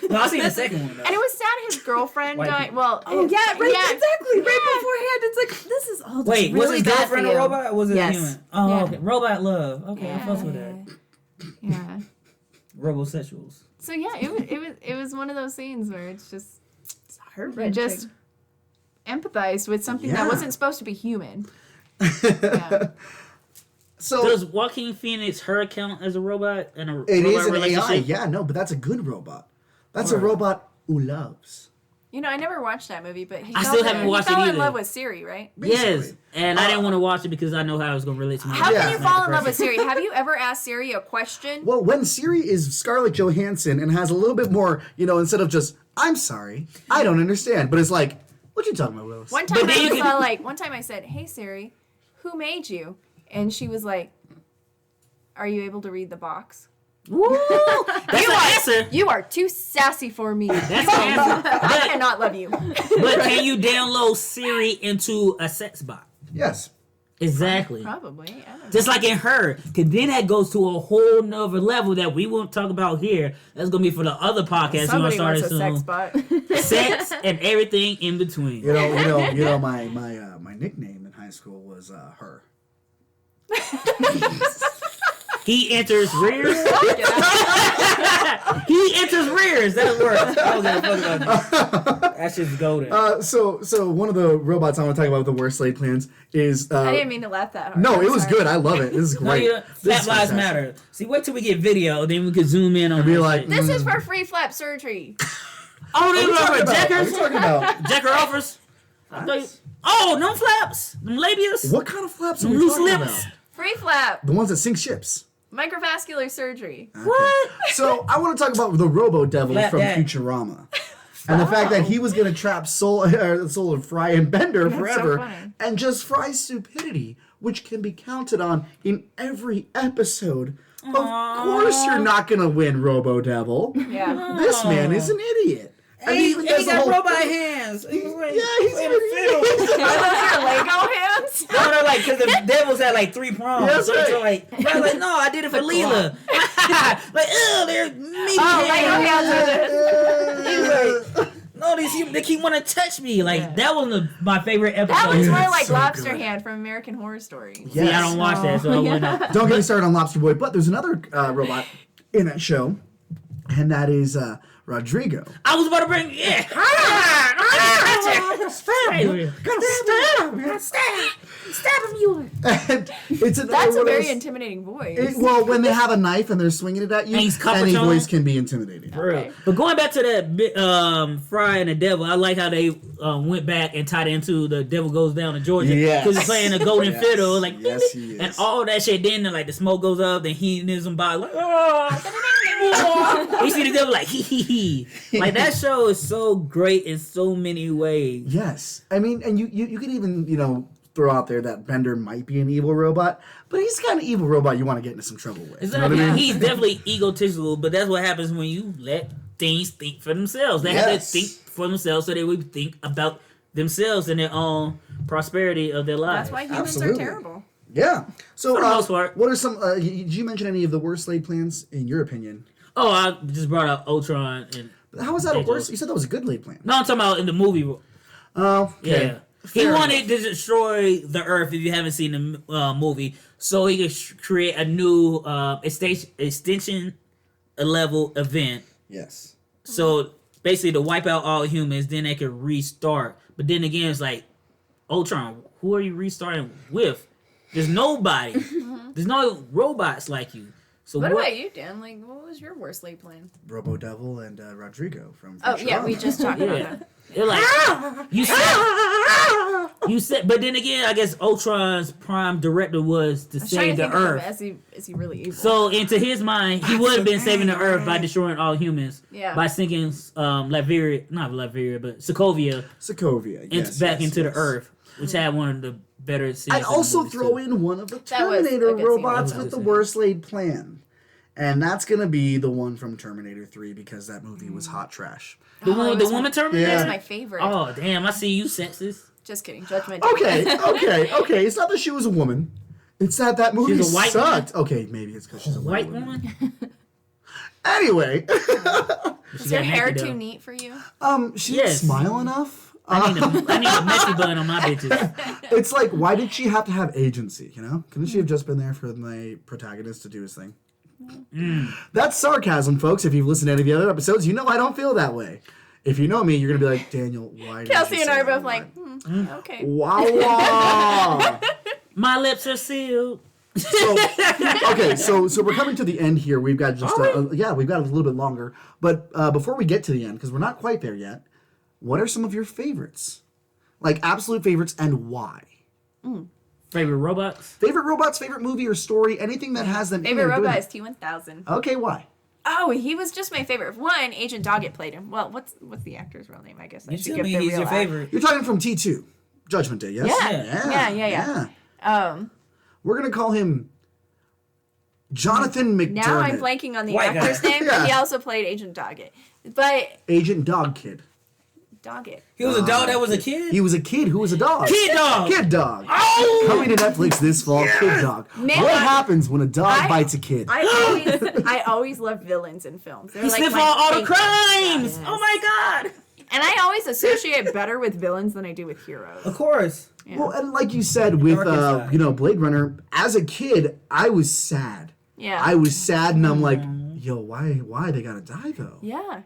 No, I seen the second one. Though. And it was sad his girlfriend White died. people. Well, Oh, yeah, right, yeah. exactly. Right beforehand, it's like, this is all just Wait, was really his bad girlfriend for a you. robot or was it Yes. a human? Oh, Yeah. okay. Robot love. Okay, I fucks with that. Yeah. Robosexuals. So yeah, it was one of those scenes where it's just It's you heart-wrenching. just empathized with something Yeah. that wasn't supposed to be human. Yeah. So Does Joaquin Phoenix her count as a robot in a it robot is an relationship? AI. Yeah, no, but that's a good robot. That's a Right. robot who loves. You know, I never watched that movie, but I still haven't watched he it fell in either. love with Siri, right? Yes, Basically. and I didn't want to watch it because I know how it was going to relate to me. How Yeah. can you fall in love with Siri? Have you ever asked Siri a question? Well, when Siri is Scarlett Johansson and has a little bit more, instead of just "I'm sorry, I don't understand," but it's like, "What you talking about, Willis?" One time But then you one time I said, "Hey Siri, who made you?" And she was like, "Are you able to read the box?" Woo! That's an answer. You are too sassy for me. That's an answer. I cannot love you. But can you download Siri into a sex bot? Yes. Exactly. Probably. I don't know. Just like in her, because then that goes to a whole nother level that we won't talk about here. That's gonna be for the other podcast we're gonna Somebody start wants a sex soon. bot. Sex and everything in between. My nickname in high school was her. He enters rears. He enters rears. That works. I was gonna fuck about that. That shit's golden. So one of the robots I want to talk about with the worst laid plans is. I didn't mean to laugh that hard. No, I'm it was sorry. good. I love it. This is No, great. you don't. This Flat is lives fantastic. matter. See, wait till we get video, then we can zoom in on. Be that like, shit. This is for free flap surgery. Oh, What they are we were talking for about? What are Jackers. we talking about? Jacker offers. I thought you- Oh, no flaps. Them labias. What kind of flaps are we Loose talking lips. about? Free flap. The ones that sink ships. Microvascular surgery. What? So I want to talk about the Robo Devil Flap from that. Futurama, and the fact that he was going to trap Soul of Fry and Bender That's so forever, funny. and just Fry's stupidity, which can be counted on in every episode. Of course, you're not going to win, Robo Devil. Yeah. This man is an idiot. And He, even he does the got whole robot thing. hands. He was like, Yeah, he's playing a fiddle. Are those your Lego hands? No, like, because the devils had like 3 prongs. That's so it's right. like, no, I did it for Leela. like, ew, they're meaty Oh, Lego hands. hands are this. He was like, no, they keep want to touch me. Like, that was my favorite episode. That was Yeah, more it's like so Lobster good. Hand from American Horror Story. See, I don't watch that, so I wouldn't know. Don't get me started on Lobster Boy, but there's another robot in that show, and that is Rodrigo. I was about to bring, yeah. Stab him, you. And it's That's one a of very those- intimidating voice. Well, when they have a knife and they're swinging it at you, And he's any Capuchon. voice can be intimidating. Okay. But going back to that Fry and the Devil, I like how they went back and tied into the Devil Goes Down to Georgia Yes. because he's playing a golden Yes. fiddle, like Yes, he is. and all that shit. Then like the smoke goes up, then he needs him by like, oh, you see the devil like hee hee hee. Like that show is so great in so many ways. Yes, I mean, and you could even throw out there that Bender might be an evil robot, but he's the kind of evil robot you want to get into some trouble with. It's You know not, what I mean? he's definitely egotistical, but that's what happens when you let things think for themselves. They have Yes. to think for themselves, so they would think about themselves and their own prosperity of their lives. That's why humans Absolutely. are terrible. Yeah. So, For the most part. what are some? Did you mention any of the worst laid plans in your opinion? Oh, I just brought up Ultron and. How was that a Angel. worst? You said that was a good laid plan. No, I'm talking about in the movie. Oh, okay. Yeah. He wanted to destroy the Earth, if you haven't seen the movie, so he could create a new extension level event. Yes. So basically to wipe out all humans, then they could restart. But then again, it's like, Ultron, who are you restarting with? There's nobody. There's no robots like you. So What about you, Dan? Like, what was your worst laid plan? Robo Devil and Rodrigo from. Oh yeah, we Futurama. just talked about Yeah. that. They're like, you said, but then again, I guess Ultron's prime directive was to I was trying save to the think of him, Earth. is he really evil? So into his mind, he would have been saving the Earth by destroying all humans. Yeah. By sinking Latveria, not Latveria, but Sokovia Sokovia. Yes, back yes, into the yes. Earth, which had one of the better scenes. I'd in the also movies, throw too. in one of the That was a Terminator good scene. robots That was a with the good scene. worst laid plan. And that's going to be the one from Terminator 3 because that movie was hot trash. The Oh, one it with the was woman Terminator. Yeah. That's my favorite. Oh damn! I see you, sexist. Just kidding. Judgment. Okay. It's not that she was a woman. It's that movie She's a white sucked. Okay, maybe it's because she's a White woman. Anyway, Is your hair too neat for you? she Yes. didn't smile enough. I need a messy bun on my bitches. It's like, why did she have to have agency, you know? Couldn't she have just been there for my protagonist to do his thing? That's sarcasm, folks. If you've listened to any of the other episodes, you know I don't feel that way. If you know me, you're going to be like, Daniel, why did Kelsey you and say I are that both line?" like, okay. Wow. My lips are sealed. So we're coming to the end here. We've got just we've got a little bit longer. But before we get to the end, because we're not quite there yet, what are some of your favorites? Like absolute favorites and why? Favorite robots? Favorite robots, favorite movie or story, anything that has them in Favorite there doing robot it. is T-1000. Okay, why? Oh, he was just my favorite. One, Agent Doggett played him. Well, what's the actor's real name? I guess I You should tell give me the he's real your act. favorite. You're talking from T2, Judgment Day, yes? Yeah. We're gonna call him Jonathan McDermott. Now I'm blanking on the White guy. actor's name, Yeah. but he also played Agent Doggett. But Agent Dog Kid. Doggett. He was a dog that was a kid? He was a kid who was a dog. Kid dog! Kid dog. Oh! Coming to Netflix this fall, Kid Dog. Man, what happens when a dog I- bites a kid? I always love villains in films. They're He like sniffed my all the favorite. crimes! Yes. Oh my god! And I always associate better with villains than I do with heroes. Of course. Yeah. Well, and like you said with Darkest side. Blade Runner, as a kid, I was sad. Yeah. I was sad, and I'm like, yo, why they gotta die though? Yeah.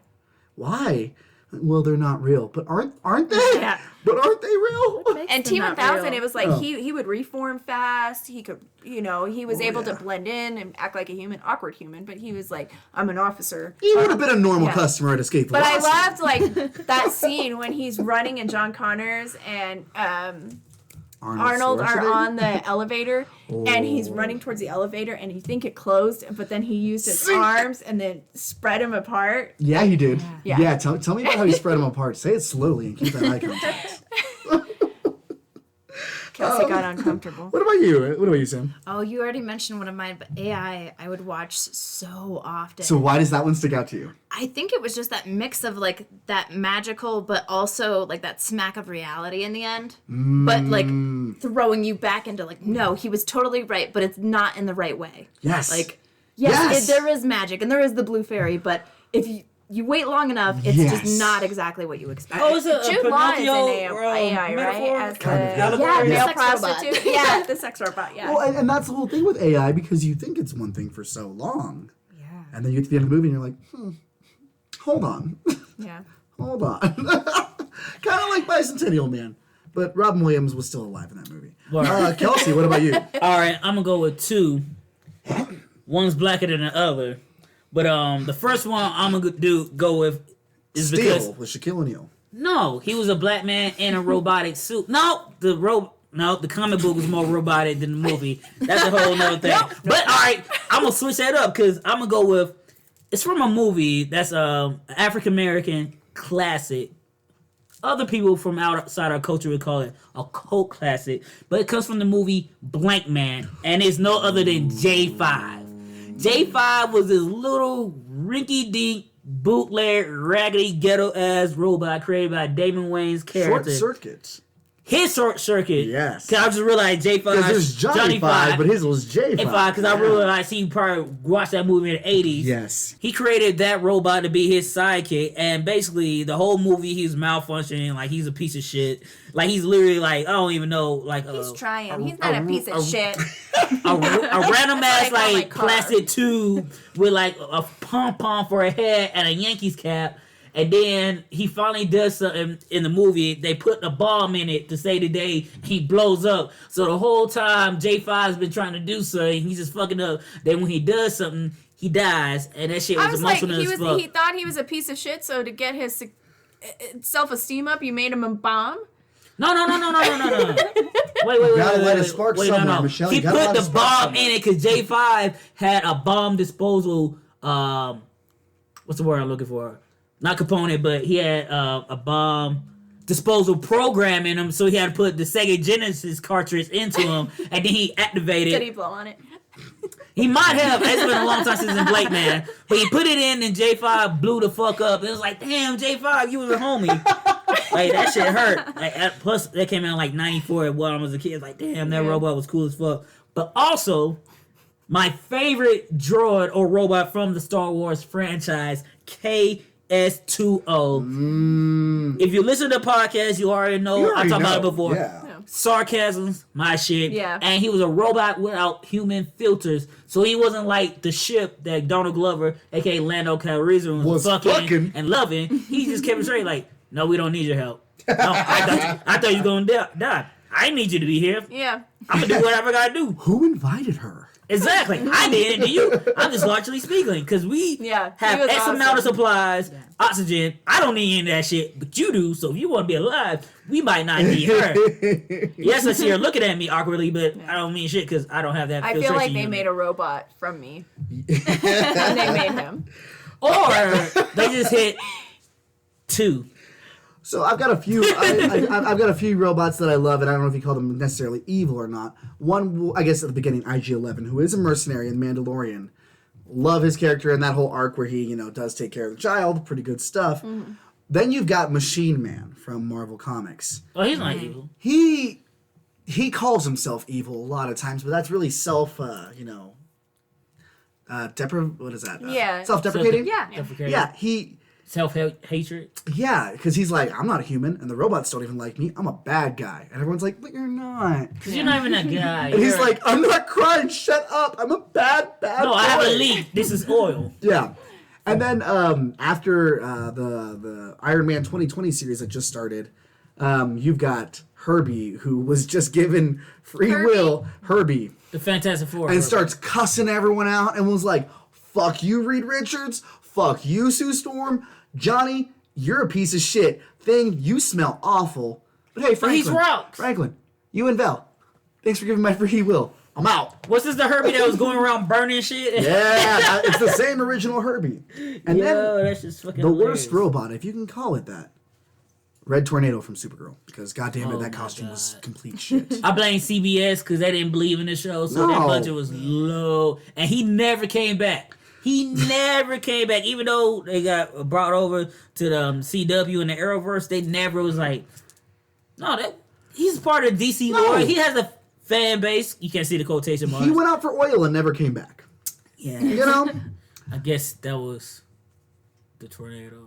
Why? Well, they're not real, but aren't they? Yeah. But aren't they real? And them not T-1000, real? it was like Oh. he would reform fast. He could, he was able yeah. to blend in and act like a human, awkward human. But he was like, I'm an officer. He would have been a normal Yeah. customer at Escape But I Velocity. loved like that scene when he's running and John Connors and Arnold are Schwarzenegger? on the elevator and he's Oh. running towards the elevator and you think it closed, but then he used his Sink. arms and then spread them apart. Yeah, he did. Yeah. Yeah, tell me about how you spread them apart. Say it slowly and keep that eye contact. Kelsey got uncomfortable. What about you? What about you, Sam? Oh, you already mentioned one of mine, but AI I would watch so often. So why does that one stick out to you? I think it was just that mix of like that magical, but also like that smack of reality in the end. But like throwing you back into like, no, he was totally right, but it's not in the right way. Yes. Like, yes, Yes. there is magic and there is the blue fairy, but if you wait long enough, it's Yes. just not exactly what you expect. Oh, it's a Jude Law is in Pinocchio AI, metaphor? right? As the Kind of, yeah. Allegory? male sex robot. prostitute. Yeah, the sex robot, yeah. Well, and that's the whole thing with AI because you think it's one thing for so long. Yeah. And then you get to the end of the movie and you're like, hold on. Yeah. Hold on. Kind of like Bicentennial Man. But Robin Williams was still alive in that movie. Right. Kelsey, what about you? All right, I'm gonna go with two. One's blacker than the other, but the first one I'm gonna go with is Steel with Shaquille O'Neal. no, he was a black man in a robotic suit. No, the comic book was more robotic than the movie. That's a whole nother thing. But all right, I'm gonna switch that up because I'm gonna go with it's from a movie that's African American classic. Other people from outside our culture would call it a cult classic, but it comes from the movie Blank Man, and it's no other than J5. J5 was this little rinky-dink bootleg, raggedy, ghetto-ass robot created by Damon Wayne's character. Short Circuit. His Short Circuit. Yes. Cause I just realized J5. Because there's Johnny 5, but his was J5. Because I realized he probably watched that movie in the 80s. Yes. He created that robot to be his sidekick, and basically the whole movie he's malfunctioning, like he's a piece of shit. Like he's literally like, I don't even know, like He's trying. He's not a piece of shit. a random ass like like plastic tube with like a pom-pom for a head and a Yankees cap. And then he finally does something in the movie. They put a bomb in it to save the day. He blows up. So the whole time J5's been trying to do something, he's just fucking up. Then when he does something, he dies. And that shit was, I was like, emotional as fuck. he thought he was a piece of shit. So to get his self-esteem up, you made him a bomb. No. Wait. Gotta let it spark somewhere, No. Michelle. He You gotta put let the it spark bomb somewhere. in it because J5 had a bomb disposal. What's the word I'm looking for? Not component, but he had a bomb disposal program in him, so he had to put the Sega Genesis cartridge into him, and then he activated. Did he blow on it? He might have. It's been a long time since Blake, man. But he put it in, and J5 blew the fuck up. It was like, damn, J5, you was a homie. Like, that shit hurt. Like, plus, that came out in like 94 when I was a kid. It's like, damn, that robot was cool as fuck. But also, my favorite droid or robot from the Star Wars franchise, KS2O. If you listen to the podcast, you already know. I talked about it before. Yeah. Sarcasm's my shit. Yeah. And he was a robot without human filters. So he wasn't like the ship that Donald Glover, aka Lando Calrissian, was fucking and loving. He just kept it straight like, no, we don't need your help. No, I thought you were going to die. I need you to be here. Yeah. I'm going to do whatever I got to do. Who invited her? Exactly. I didn't. Do you? I'm just largely speaking because we Yeah, he have was X amount of awesome. supplies, oxygen. I don't need any of that shit, but you do. So if you want to be alive, we might not need her. Yes, I see her looking at me awkwardly, but I don't mean shit because I don't have that. I feel like they made a robot from me. And they made him. or they just hit 2. So I've got a few. I've got a few robots that I love, and I don't know if you call them necessarily evil or not. One, I guess at the beginning, IG-11, who is a mercenary in Mandalorian. Love his character and that whole arc where he, does take care of the child. Pretty good stuff. Mm-hmm. Then you've got Machine Man from Marvel Comics. Oh, he's not evil. He calls himself evil a lot of times, but that's really what is that? Yeah. Self-deprecating? Yeah. Self-hatred. Yeah, because he's like, I'm not a human, and the robots don't even like me. I'm a bad guy. And everyone's like, but you're not. Because you're not even that guy. And he's like, I'm not crying. Shut up. I'm a bad no, boy. I have a leak. This is oil. Yeah. And then after the Iron Man 2020 series that just started, you've got Herbie, who was just given free will. Herbie. The Fantastic Four. And starts cussing everyone out and was like, fuck you, Reed Richards. Fuck you, Sue Storm. Johnny, you're a piece of shit. Thing, you smell awful. But hey, Franklin. he's rocks. Franklin, you and Val. Thanks for giving my free will. I'm out. Was this the Herbie that was going around burning shit? Yeah, it's the same original Herbie. And then that's just fucking the hilarious. worst robot, if you can call it that, Red Tornado from Supergirl. Because goddamn it, that costume was complete shit. I blame CBS because they didn't believe in the show, so their No. budget was low. And he never came back. He never came back. Even though they got brought over to the CW and the Arrowverse, they never was like, no, he's part of DC No. lore. He has a fan base. You can't see the quotation marks. He went out for oil and never came back. Yeah. You know? I guess that was the tornado.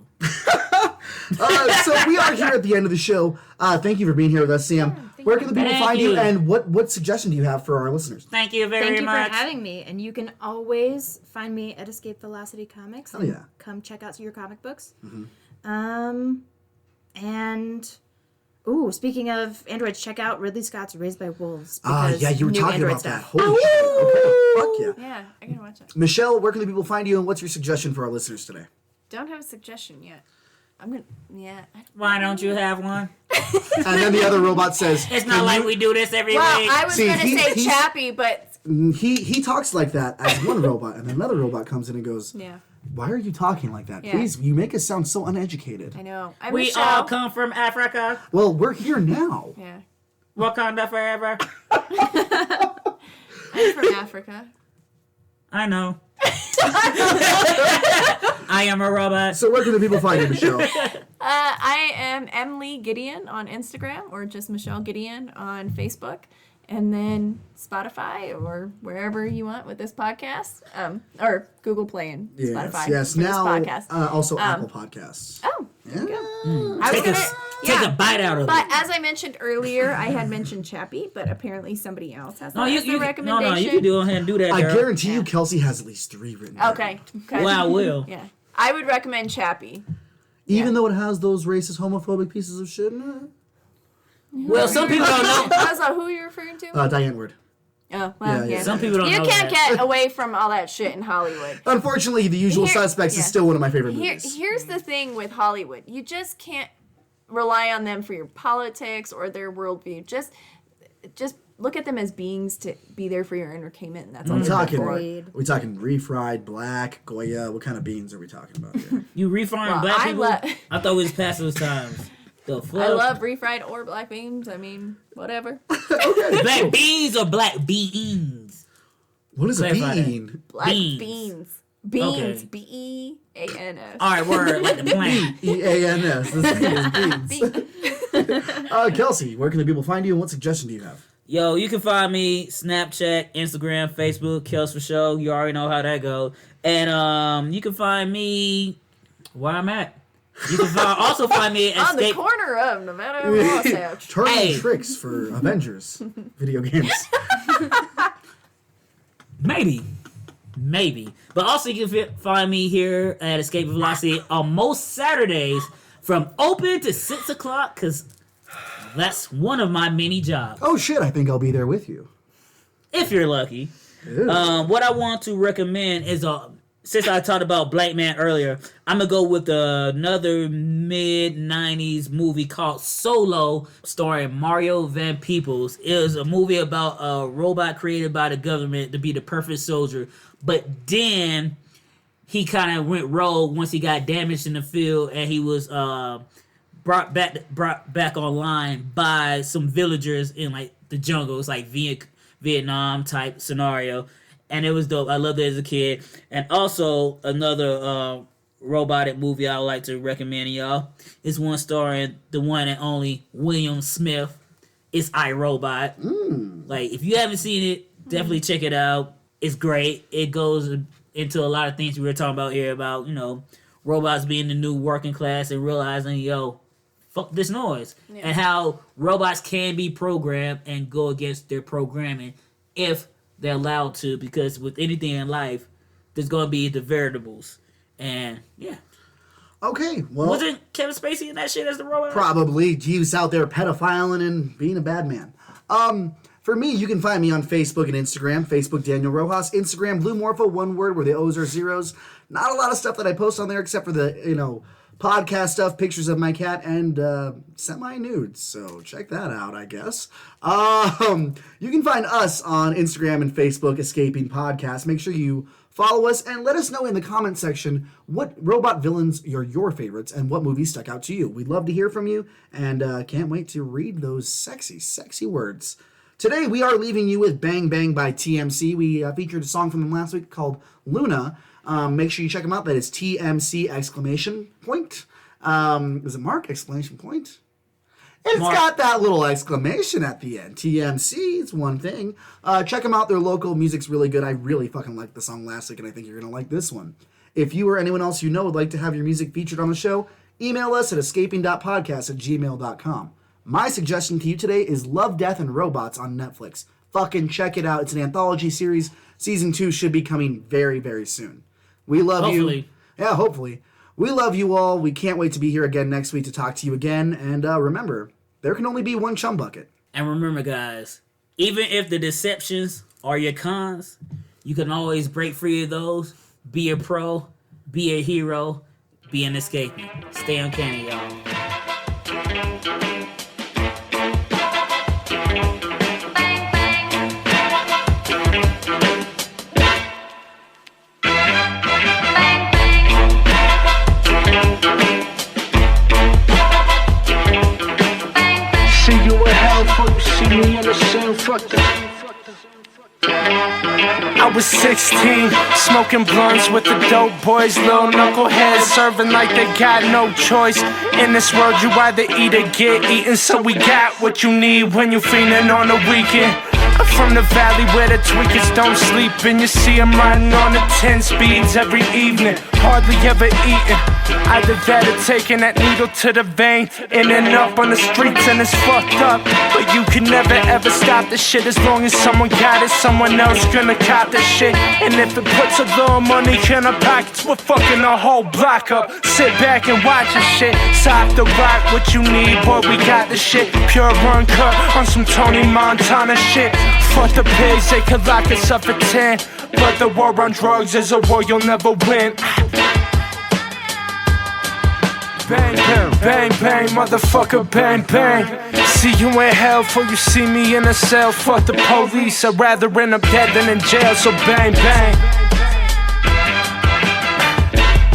So we are here at the end of the show. Thank you for being here with us, Sam. Where can the people Thank find you, you. and what suggestion do you have for our listeners? Thank you very Thank you much. for having me. And you can always find me at Escape Velocity Comics. Hell and yeah. Come check out your comic books. Mm-hmm. Speaking of androids, check out Ridley Scott's Raised by Wolves. Yeah, you were new talking android about that. stuff. Holy shit. Okay, fuck yeah. Yeah, I gotta watch it. Michelle, where can the people find you, and what's your suggestion for our listeners today? Don't have a suggestion yet. I'm gonna. Yeah. Why don't you have one? And then the other robot says, It's not like we do this every Well, week. I was See, gonna say he's- Chappie, but he talks like that as one robot, and then another robot comes in and goes, yeah, why are you talking like that? Yeah. Please, you make us sound so uneducated. I know. I'm We Michelle. all come from Africa. Well, we're here now. Yeah, Wakanda forever. I'm from Africa. I know. I am a robot. So where can the people find you, Michelle? I am Emily Gideon on Instagram or just Michelle Gideon on Facebook. And then Spotify or wherever you want with this podcast. Or Google Play and Spotify. Yes, for now this podcast. also Apple Podcasts. Oh, Yeah. Take a bite out of But it. as I mentioned earlier, I had mentioned Chappie, but apparently somebody else has No, that you, as the you, recommendation. no, you can go ahead and do that, I girl. guarantee you Kelsey has at least 3 written down. Okay. Well, I will. Yeah. I would recommend Chappie. Even though it has those racist, homophobic pieces of shit in it. Well, some people don't know. That's who you're referring to? Diane Ward. Oh, well, Yeah. Some people don't You know can't that. get away from all that shit in Hollywood. Unfortunately, The Usual Here- Suspects yeah. is still one of my favorite movies. Here's the thing with Hollywood. You just can't rely on them for your politics or their worldview. Just look at them as beings to be there for your entertainment, and that's all Are we they're talking, for. Agreed. refried, black, Goya? What kind of beans are we talking about here? You refine Well, black I people? lo- I thought we was past those times. The fuck? I love refried or black beans. I mean, whatever. Black beans or black beans? What is a Clarify that. bean? Black Beans. beans. Beans. Okay. Beans. All right, word, like the plant. EANS. This is beans. Kelsey, where can the people find you and what suggestion do you have? Yo, you can find me Snapchat, Instagram, Facebook, Kels for Show. You already know how that goes. And you can find me where I'm at. You can also find me at On the corner of Nevada and Wasatch. Turning Hey. tricks for Avengers video games. Maybe. But also you can find me here at Escape Velocity on most Saturdays from open to 6 o'clock because that's one of my many jobs. Oh shit, I think I'll be there with you. If you're lucky. Ew. What I want to recommend is since I talked about Black Man earlier, I'm gonna go with another mid-90s movie called Solo, starring Mario Van Peebles. It was a movie about a robot created by the government to be the perfect soldier, but then he kind of went rogue once he got damaged in the field, and he was brought back online by some villagers in like the jungle. It's like Vietnam type scenario. And it was dope. I loved it as a kid. And also, another robotic movie I would like to recommend to y'all is one starring the one and only William Smith. It's iRobot. Like, if you haven't seen it, definitely check it out. It's great. It goes into a lot of things we were talking about here about, robots being the new working class and realizing, fuck this noise. Yeah. And how robots can be programmed and go against their programming if they're allowed to, because with anything in life, there's going to be the variables. And, yeah. Okay, well, Wasn't Kevin Spacey in that shit as the robot? probably he was out there pedophiling and being a bad man. For me, you can find me on Facebook and Instagram. Facebook, Daniel Rojas. Instagram, Blue Morpho, one word where the O's are zeros. Not a lot of stuff that I post on there except for the, podcast stuff, pictures of my cat, and semi-nudes. So check that out, I guess. You can find us on Instagram and Facebook, Escaping Podcast. Make sure you follow us and let us know in the comment section what robot villains are your favorites and what movies stuck out to you. We'd love to hear from you and can't wait to read those sexy, sexy words. Today, we are leaving you with Bang Bang by TMC. We featured a song from them last week called Luna. Make sure you check them out. That is TMC exclamation point. Is it Mark exclamation point? It's Mark. got that little exclamation at the end. TMC, it's one thing. Check them out. Their local music's really good. I really fucking liked the song last week, and I think you're going to like this one. If you or anyone else you know would like to have your music featured on the show, email us at escaping.podcast@gmail.com. My suggestion to you today is Love, Death, and Robots on Netflix. Fucking check it out. It's an anthology series. Season 2 should be coming very, very soon. We love Hopefully. you. Yeah, hopefully. We love you all. We can't wait to be here again next week to talk to you again. And remember, there can only be one chum bucket. And remember, guys, even if the deceptions are your cons, you can always break free of those. Be a pro. Be a hero. Be an escapee. Stay uncanny, y'all. See you in hell, folks. See me in the same fuck that. I was 16, smoking blunts with the dope boys, little knuckleheads, serving like they got no choice. In this world, you either eat or get eaten, so we got what you need when you fiending on the weekend. I'm from the valley where the tweakers don't sleep, and you see them riding on the 10 speeds every evening, hardly ever eating. Either that or taking that needle to the vein and end up on the streets, and it's fucked up. But you can never ever stop the shit as long as someone got it, someone else gonna cop the shit. And if it puts a little money in our pockets, we're fucking the whole block up. Sit back and watch the shit. Soft to rock what you need, boy, we got the shit. Pure uncut on some Tony Montana shit. Fuck the pigs, they could lock us up for 10. But the war on drugs is a war you'll never win. Bang, bang, bang, bang, motherfucker, bang, bang. See you in hell before you see me in a cell. Fuck the police, I'd rather end up dead than in jail, so bang, bang.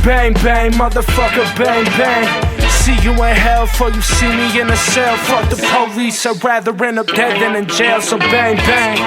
Bang, bang, motherfucker, bang, bang. See you in hell before you see me in a cell. Fuck the police, I'd rather end up dead than in jail, so bang, bang.